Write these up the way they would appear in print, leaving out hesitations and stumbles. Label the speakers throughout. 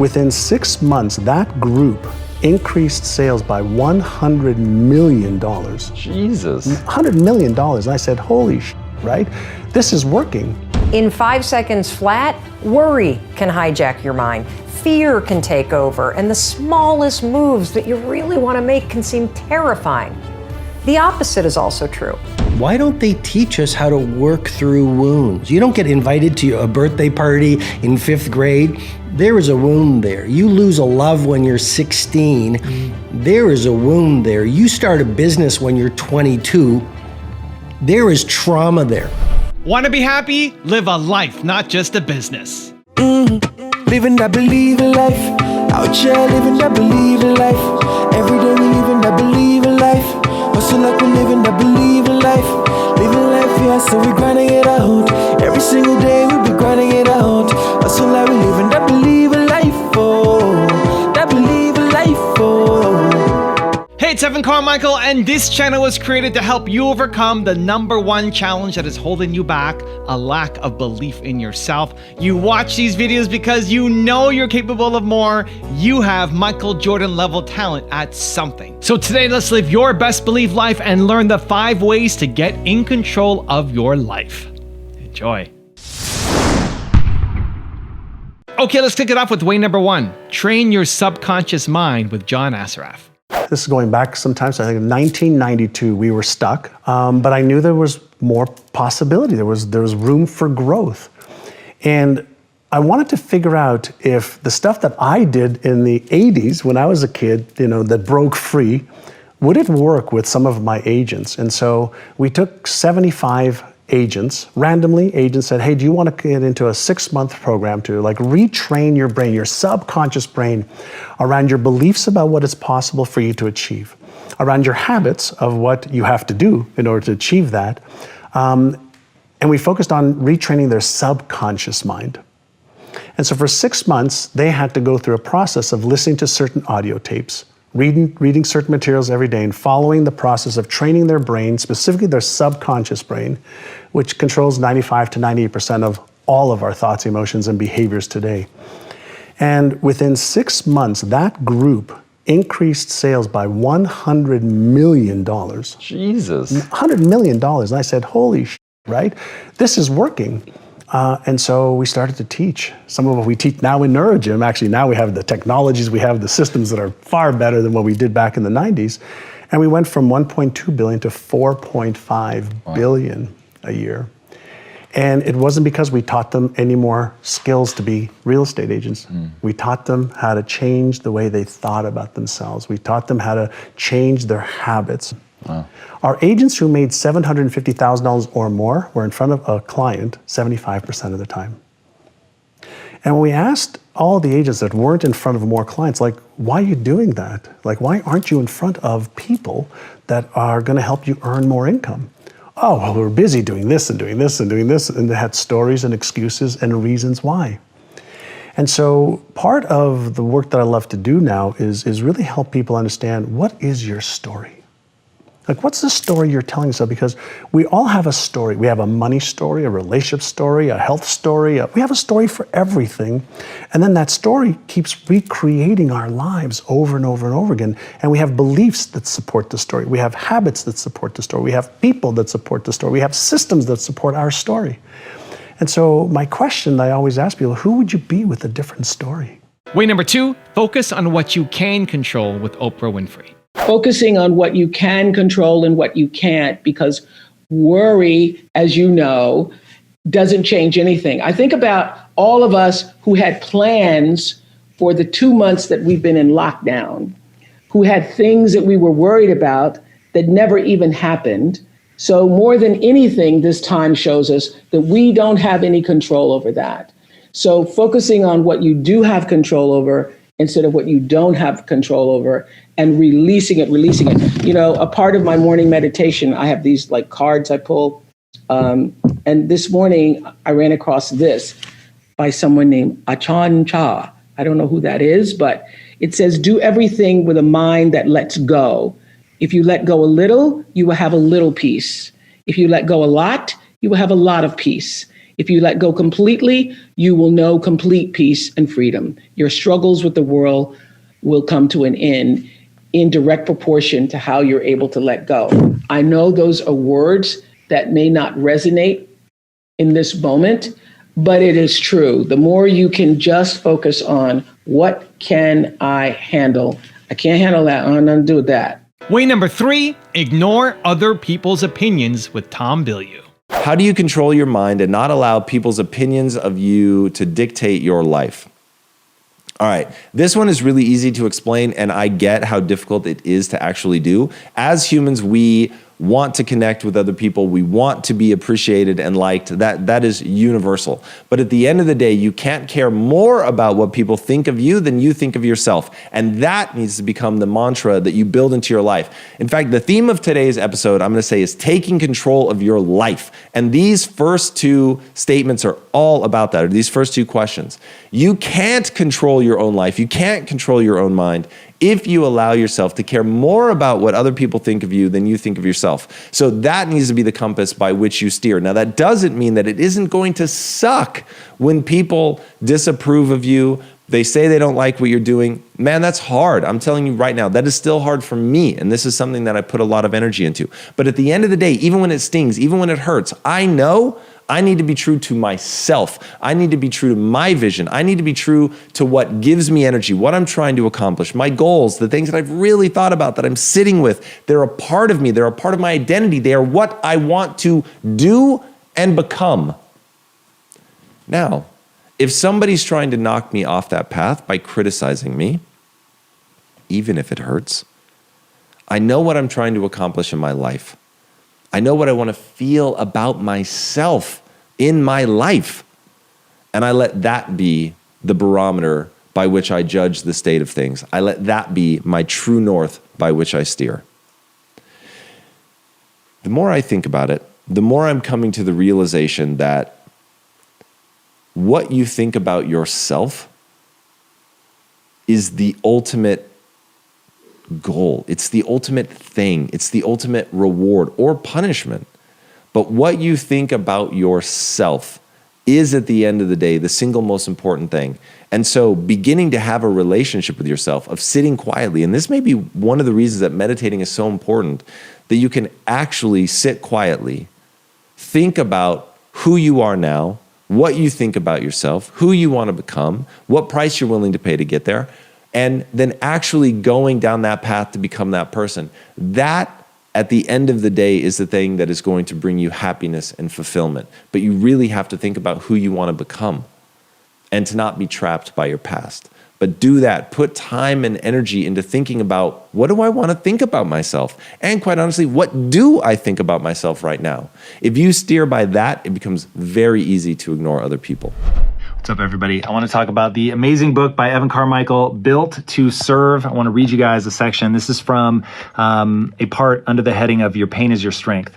Speaker 1: Within 6 months, that group increased sales by $100 million.
Speaker 2: Jesus.
Speaker 1: $100 million. And I said, holy shit, right? This is working.
Speaker 3: In 5 seconds flat, worry can hijack your mind. Fear can take over, and the smallest moves that you really want to make can seem terrifying. The opposite is also true.
Speaker 4: Why don't they teach us how to work through wounds? You don't get invited to a birthday party in 5th grade. There is a wound there. You lose a love when you're 16. There is a wound there. You start a business when you're 22. There is trauma there.
Speaker 5: Want to be happy? Live a life, not just a business.
Speaker 6: Living that believing life. Out here living that believing life. Every day we living that believing life. Hustle like we living that believing life. Living life, yeah, so we grinding it out. Every single day we be grinding it out. Hustle like we living that believing life, oh. That believing life, oh.
Speaker 5: Hey, it's Evan Carmichael, and this channel was created to help you overcome the #1 challenge that is holding you back, a lack of belief in yourself. You watch these videos because you know you're capable of more. You have Michael Jordan level talent at something. So today, let's live your best belief life and learn the 5 ways to get in control of your life. Enjoy. Okay, let's kick it off with way #1. Train your subconscious mind with John Assaraf.
Speaker 1: This is going back sometimes. I think in 1992 we were stuck, but I knew there was more possibility. There was room for growth, and I wanted to figure out if the stuff that I did in the 80s when I was a kid, that broke free, would it work with some of my agents? And so we took 75 agents, randomly. Agents said, hey, do you want to get into a 6-month program to retrain your brain, your subconscious brain, around your beliefs about what is possible for you to achieve, around your habits of what you have to do in order to achieve that. And we focused on retraining their subconscious mind. And so for 6 months, they had to go through a process of listening to certain audio tapes, reading certain materials every day, and following the process of training their brain, specifically their subconscious brain, which controls 95 to 98% of all of our thoughts, emotions, and behaviors today. And within 6 months, that group increased sales by $100 million.
Speaker 2: Jesus.
Speaker 1: $100 million. And I said, holy shit, right? This is working. And so we started to teach. Some of what we teach now in NeuroGym, actually now we have the technologies, we have the systems that are far better than what we did back in the 90s. And we went from 1.2 billion to 4.5 billion a year. And it wasn't because we taught them any more skills to be real estate agents. We taught them how to change the way they thought about themselves. We taught them how to change their habits.
Speaker 2: Wow.
Speaker 1: Our agents who made $750,000 or more were in front of a client 75% of the time. And when we asked all the agents that weren't in front of more clients, why are you doing that? Why aren't you in front of people that are going to help you earn more income? Oh, well, we're busy doing this and doing this and doing this, and they had stories and excuses and reasons why. And so part of the work that I love to do now is really help people understand, what is your story? What's the story you're telling yourself? Because we all have a story. We have a money story, a relationship story, a health story. We have a story for everything. And then that story keeps recreating our lives over and over and over again. And we have beliefs that support the story. We have habits that support the story. We have people that support the story. We have systems that support our story. And so my question that I always ask people, who would you be with a different story?
Speaker 5: Way #2, focus on what you can control with Oprah Winfrey.
Speaker 7: Focusing on what you can control and what you can't, because worry, as you know, doesn't change anything. I think about all of us who had plans for the 2 months that we've been in lockdown, who had things that we were worried about that never even happened. So more than anything, this time shows us that we don't have any control over that. So focusing on what you do have control over instead of what you don't have control over, and releasing it. A part of my morning meditation, I have these cards I pull. And this morning I ran across this by someone named Achan Cha. I don't know who that is, but it says, do everything with a mind that lets go. If you let go a little, you will have a little peace. If you let go a lot, you will have a lot of peace. If you let go completely, you will know complete peace and freedom. Your struggles with the world will come to an end in direct proportion to how you're able to let go. I know those are words that may not resonate in this moment, but it is true. The more you can just focus on what can I handle? I can't handle that. I don't have nothing to do with that.
Speaker 5: Way number 3, ignore other people's opinions with Tom Bilyeu.
Speaker 2: How do you control your mind and not allow people's opinions of you to dictate your life? All right, this one is really easy to explain, and I get how difficult it is to actually do. As humans, we want to connect with other people. We want to be appreciated and liked. That is universal. But at the end of the day, you can't care more about what people think of you than you think of yourself. And that needs to become the mantra that you build into your life. In fact, the theme of today's episode, I'm going to say, is taking control of your life. And these first 2 statements are all about that, or these first 2 questions. You can't control your own life. You can't control your own mind if you allow yourself to care more about what other people think of you than you think of yourself. So that needs to be the compass by which you steer. Now, that doesn't mean that it isn't going to suck when people disapprove of you. They say they don't like what you're doing. Man, that's hard. I'm telling you right now, that is still hard for me. And this is something that I put a lot of energy into. But at the end of the day, even when it stings, even when it hurts, I know I need to be true to myself. I need to be true to my vision. I need to be true to what gives me energy, what I'm trying to accomplish, my goals, the things that I've really thought about, that I'm sitting with. They're a part of me. They're a part of my identity. They are what I want to do and become. Now, if somebody's trying to knock me off that path by criticizing me, even if it hurts, I know what I'm trying to accomplish in my life. I know what I want to feel about myself in my life. And I let that be the barometer by which I judge the state of things. I let that be my true north by which I steer. The more I think about it, the more I'm coming to the realization that what you think about yourself is the ultimate goal. It's the ultimate thing. It's the ultimate reward or punishment. But what you think about yourself is, at the end of the day, the single most important thing. And so beginning to have a relationship with yourself, of sitting quietly, and this may be one of the reasons that meditating is so important, that you can actually sit quietly, think about who you are now, what you think about yourself, who you want to become, what price you're willing to pay to get there, and then actually going down that path to become that person. That, at the end of the day, is the thing that is going to bring you happiness and fulfillment. But you really have to think about who you want to become and to not be trapped by your past. But do that. Put time and energy into thinking about, what do I want to think about myself? And quite honestly, what do I think about myself right now? If you steer by that, it becomes very easy to ignore other people.
Speaker 8: What's up, everybody? I want to talk about the amazing book by Evan Carmichael, Built to Serve. I want to read you guys a section. This is from a part under the heading of Your Pain is Your Strength.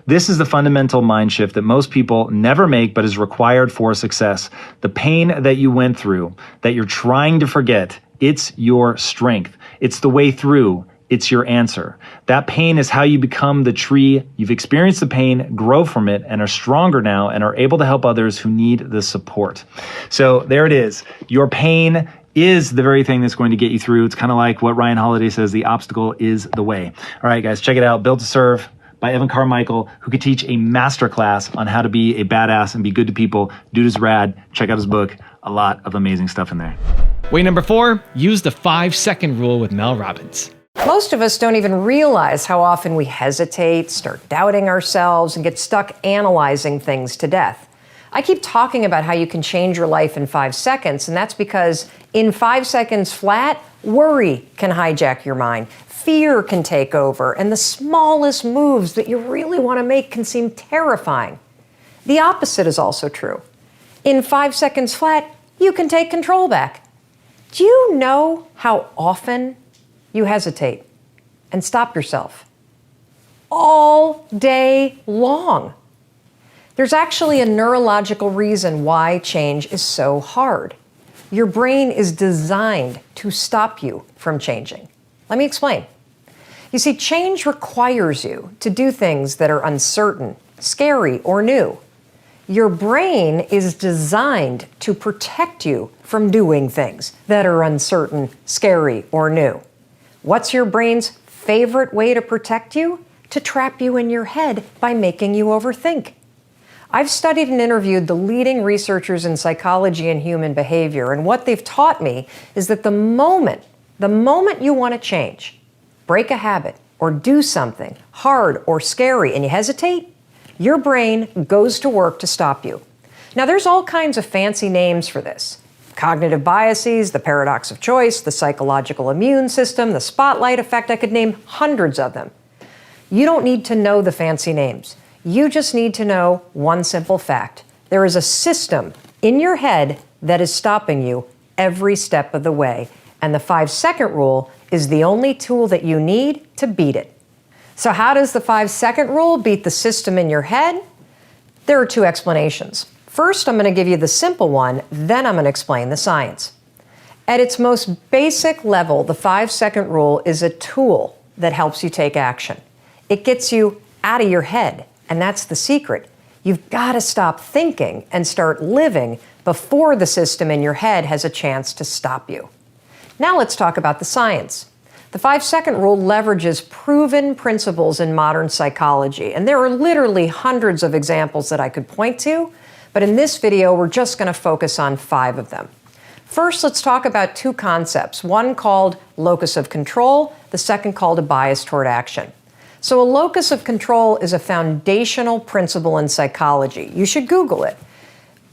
Speaker 8: This is the fundamental mind shift that most people never make, but is required for success. The pain that you went through, that you're trying to forget, it's your strength. It's the way through. It's your answer. That pain is how you become the tree. You've experienced the pain, grow from it, and are stronger now and are able to help others who need the support. So there it is. Your pain is the very thing that's going to get you through. It's kind of like what Ryan Holiday says, the obstacle is the way. All right, guys, check it out. Built to Serve by Evan Carmichael, who could teach a masterclass on how to be a badass and be good to people. Dude is rad. Check out his book. A lot of amazing stuff in there.
Speaker 5: Way number 4, use the 5-second rule with Mel Robbins.
Speaker 3: Most of us don't even realize how often we hesitate, start doubting ourselves, and get stuck analyzing things to death. I keep talking about how you can change your life in 5 seconds, and that's because in 5 seconds flat, worry can hijack your mind. Fear can take over, and the smallest moves that you really want to make can seem terrifying. The opposite is also true. In 5 seconds flat, you can take control back. Do you know how often you hesitate and stop yourself? All day long. There's actually a neurological reason why change is so hard. Your brain is designed to stop you from changing. Let me explain. You see, change requires you to do things that are uncertain, scary, or new. Your brain is designed to protect you from doing things that are uncertain, scary, or new. What's your brain's favorite way to protect you? To trap you in your head by making you overthink. I've studied and interviewed the leading researchers in psychology and human behavior, and what they've taught me is that the moment you want to change, break a habit, or do something hard or scary and you hesitate, your brain goes to work to stop you. Now, there's all kinds of fancy names for this. Cognitive biases, the paradox of choice, the psychological immune system, the spotlight effect. I could name hundreds of them. You don't need to know the fancy names. You just need to know one simple fact. There is a system in your head that is stopping you every step of the way. And the 5-second rule is the only tool that you need to beat it. So how does the 5-second rule beat the system in your head? There are 2 explanations. First, I'm going to give you the simple one, then I'm going to explain the science. At its most basic level, the 5-second rule is a tool that helps you take action. It gets you out of your head, and that's the secret. You've got to stop thinking and start living before the system in your head has a chance to stop you. Now let's talk about the science. The 5-second rule leverages proven principles in modern psychology, and there are literally hundreds of examples that I could point to, but in this video, we're just going to focus on 5 of them. First, let's talk about 2 concepts, one called locus of control, the second called a bias toward action. So a locus of control is a foundational principle in psychology. You should Google it.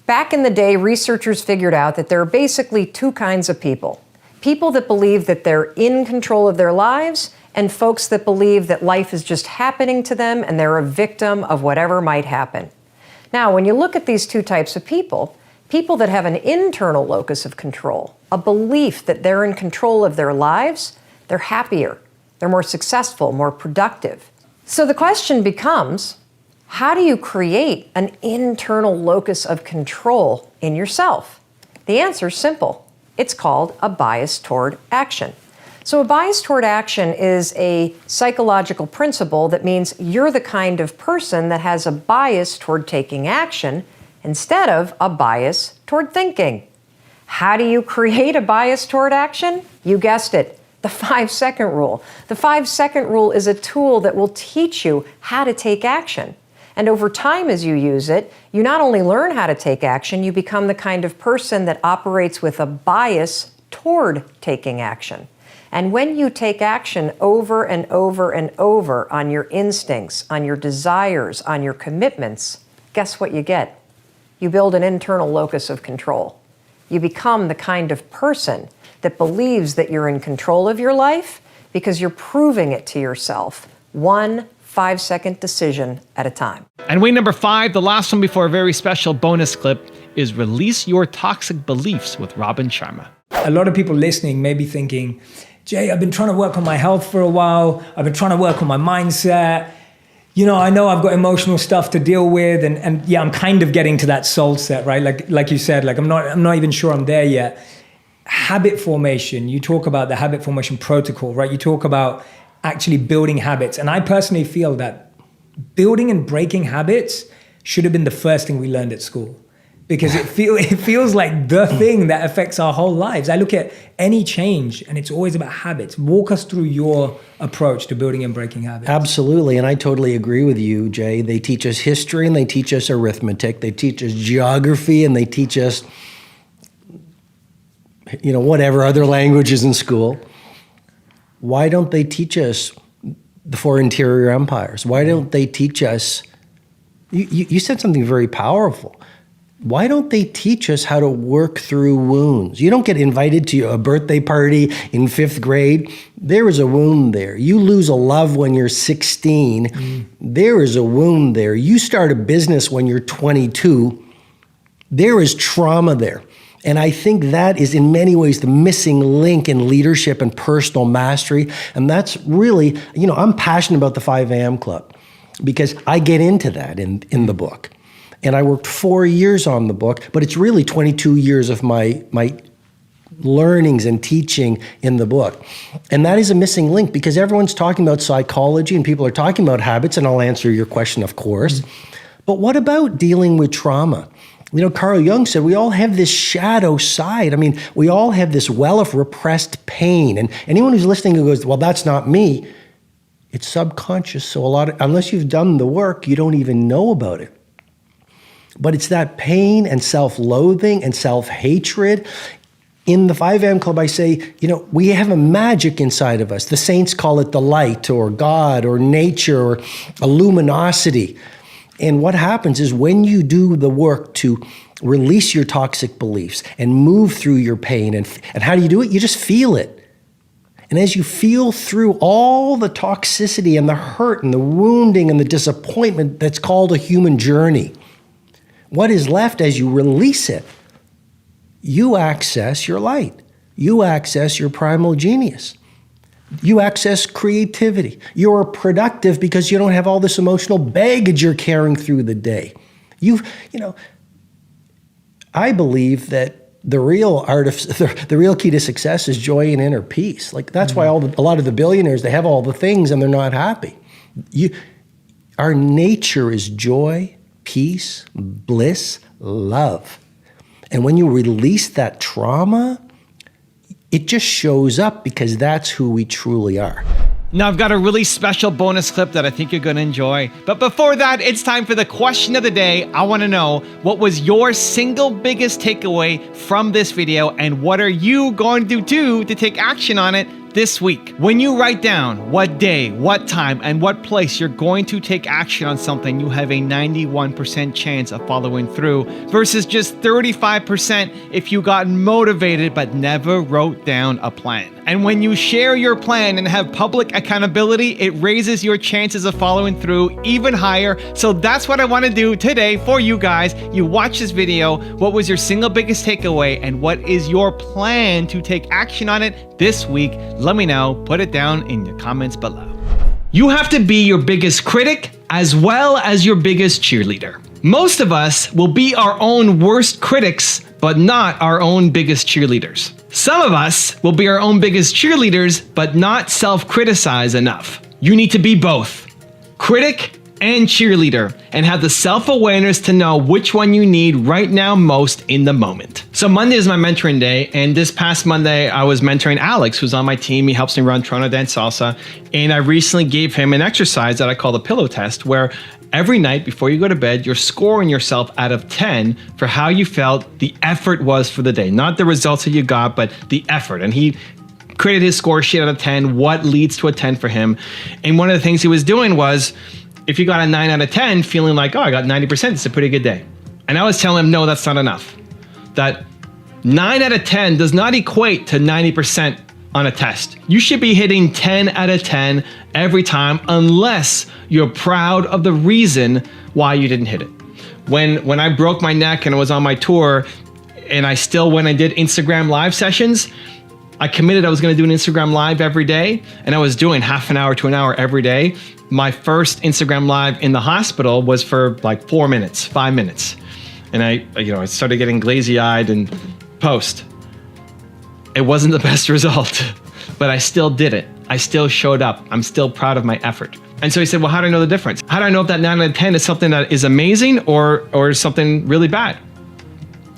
Speaker 3: Back in the day, researchers figured out that there are basically 2 kinds of people. People that believe that they're in control of their lives, and folks that believe that life is just happening to them and they're a victim of whatever might happen. Now, when you look at these 2 types of people, people that have an internal locus of control, a belief that they're in control of their lives, they're happier, they're more successful, more productive. So the question becomes, how do you create an internal locus of control in yourself? The answer is simple. It's called a bias toward action. So a bias toward action is a psychological principle that means you're the kind of person that has a bias toward taking action instead of a bias toward thinking. How do you create a bias toward action? You guessed it, the 5-second rule. The 5-second rule is a tool that will teach you how to take action. And over time, as you use it, you not only learn how to take action, you become the kind of person that operates with a bias toward taking action. And when you take action over and over and over on your instincts, on your desires, on your commitments, guess what you get? You build an internal locus of control. You become the kind of person that believes that you're in control of your life because you're proving it to yourself, one 5-second decision at a time.
Speaker 5: And way number 5, the last one before a very special bonus clip, is Release Your Toxic Beliefs with Robin Sharma.
Speaker 9: A lot of people listening may be thinking, Jay, I've been trying to work on my health for a while. I've been trying to work on my mindset. You know I've got emotional stuff to deal with, and yeah, I'm kind of getting to that soul set, right? Like you said, like I'm not even sure I'm there yet. Habit formation, you talk about the habit formation protocol, right? You talk about actually building habits. And I personally feel that building and breaking habits should have been the first thing we learned at school, because it feels like the thing that affects our whole lives. I look at any change and it's always about habits. Walk us through your approach to building and breaking habits.
Speaker 4: Absolutely, and I totally agree with you, Jay. They teach us history and they teach us arithmetic. They teach us geography and they teach us, whatever other languages in school. Why don't they teach us the 4 interior empires? Why don't they teach us, you said something very powerful. Why don't they teach us how to work through wounds? You don't get invited to a birthday party in 5th grade. There is a wound there. You lose a love when you're 16. There is a wound there. You start a business when you're 22. There is trauma there. And I think that is in many ways the missing link in leadership and personal mastery. And that's really, I'm passionate about the 5 a.m. Club because I get into that in the book. And I worked 4 years on the book, but it's really 22 years of my learnings and teaching in the book. And that is a missing link because everyone's talking about psychology and people are talking about habits, and I'll answer your question, of course. But what about dealing with trauma? Carl Jung said we all have this shadow side. I mean, we all have this well of repressed pain. And anyone who's listening who goes, well, that's not me, it's subconscious. So unless you've done the work, you don't even know about it. But it's that pain and self-loathing and self-hatred. In the 5am Club, I say, we have a magic inside of us. The saints call it the light or God or nature or a luminosity. And what happens is when you do the work to release your toxic beliefs and move through your pain, and how do you do it? You just feel it. And as you feel through all the toxicity and the hurt and the wounding and the disappointment that's called a human journey, what is left as you release it? You access your light. You access your primal genius. You access creativity. You're productive because you don't have all this emotional baggage you're carrying through the day. I believe that the real key to success is joy and inner peace. Like that's why a lot of the billionaires, they have all the things and they're not happy. Our nature is joy, peace, bliss, love. And when you release that trauma, it just shows up because that's who we truly are.
Speaker 5: Now I've got a really special bonus clip that I think you're going to enjoy. But before that, it's time for the question of the day. I want to know, what was your single biggest takeaway from this video, and what are you going to do to take action on it this week? When you write down what day, what time, and what place you're going to take action on something, you have a 91% chance of following through versus just 35% if you got motivated but never wrote down a plan. And when you share your plan and have public accountability, it raises your chances of following through even higher. So that's what I want to do today for you guys. You watch this video. What was your single biggest takeaway, and what is your plan to take action on it this week? Let me know. Put it down in the comments below. You have to be your biggest critic as well as your biggest cheerleader. Most of us will be our own worst critics, but not our own biggest cheerleaders. Some of us will be our own biggest cheerleaders, but not self-criticize enough. You need to be both, critic and cheerleader, and have the self-awareness to know which one you need right now most in the moment. So Monday is my mentoring day, and this past Monday I was mentoring Alex, who's on my team. He helps me run Toronto Dance Salsa, and I recently gave him an exercise that I call the pillow test, where every night before you go to bed, you're scoring yourself out of 10 for how you felt the effort was for the day. Not the results that you got, but the effort. And he created his score sheet out of 10, what leads to a 10 for him. And one of the things he was doing was, if you got a 9 out of 10, feeling like, oh, I got 90%, it's a pretty good day. And I was telling him, no, that's not enough. That 9 out of 10 does not equate to 90% on a test. You should be hitting 10 out of 10 every time, unless you're proud of the reason why you didn't hit it. When I broke my neck and I was on my tour, and I still, when I did Instagram live sessions, I committed I was going to do an Instagram live every day, and I was doing half an hour to an hour every day. My first Instagram live in the hospital was for like 4 minutes, 5 minutes. And I started getting glazy-eyed and post. It wasn't the best result, but I still did it. I still showed up. I'm still proud of my effort. And so he said, well, how do I know the difference? How do I know if that 9 out of 10 is something that is amazing or something really bad?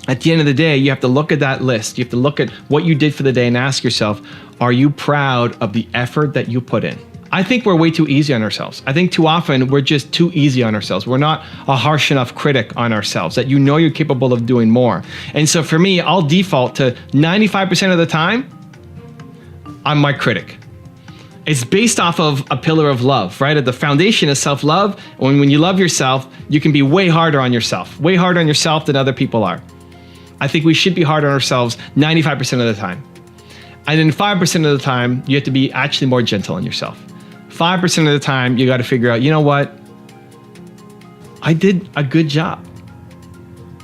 Speaker 5: At the end of the day, you have to look at that list. You have to look at what you did for the day and ask yourself, are you proud of the effort that you put in? I think we're way too easy on ourselves. I think too often we're just too easy on ourselves. We're not a harsh enough critic on ourselves that you're capable of doing more. And so for me, I'll default to 95% of the time, I'm my critic. It's based off of a pillar of love, right? At the foundation is self-love. When you love yourself, you can be way harder on yourself than other people are. I think we should be hard on ourselves 95% of the time. And then 5% of the time, you have to be actually more gentle on yourself. 5% of the time, you got to figure out, you know what? I did a good job.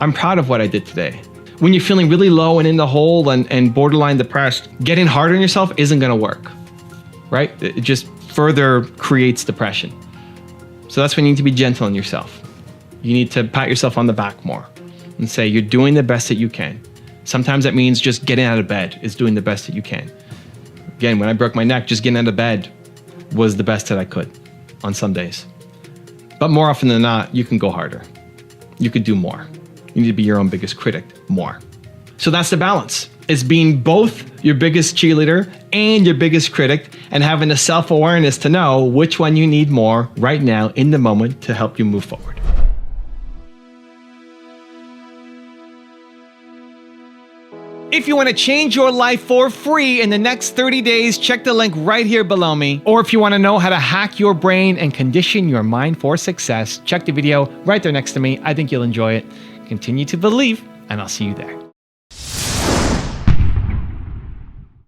Speaker 5: I'm proud of what I did today. When you're feeling really low and in the hole and borderline depressed, getting hard on yourself isn't going to work, right? It just further creates depression. So that's when you need to be gentle on yourself. You need to pat yourself on the back more and say, you're doing the best that you can. Sometimes that means just getting out of bed is doing the best that you can. Again, when I broke my neck, just getting out of bed was the best that I could on some days. But more often than not, you can go harder. you could do more. You need to be your own biggest critic more. So that's the balance. It's being both your biggest cheerleader and your biggest critic, and having the self-awareness to know which one you need more right now in the moment to help you move forward. If you want to change your life for free in the next 30 days, check the link right here below me. Or if you want to know how to hack your brain and condition your mind for success, check the video right there next to me. I think you'll enjoy it. Continue to believe, and I'll see you there.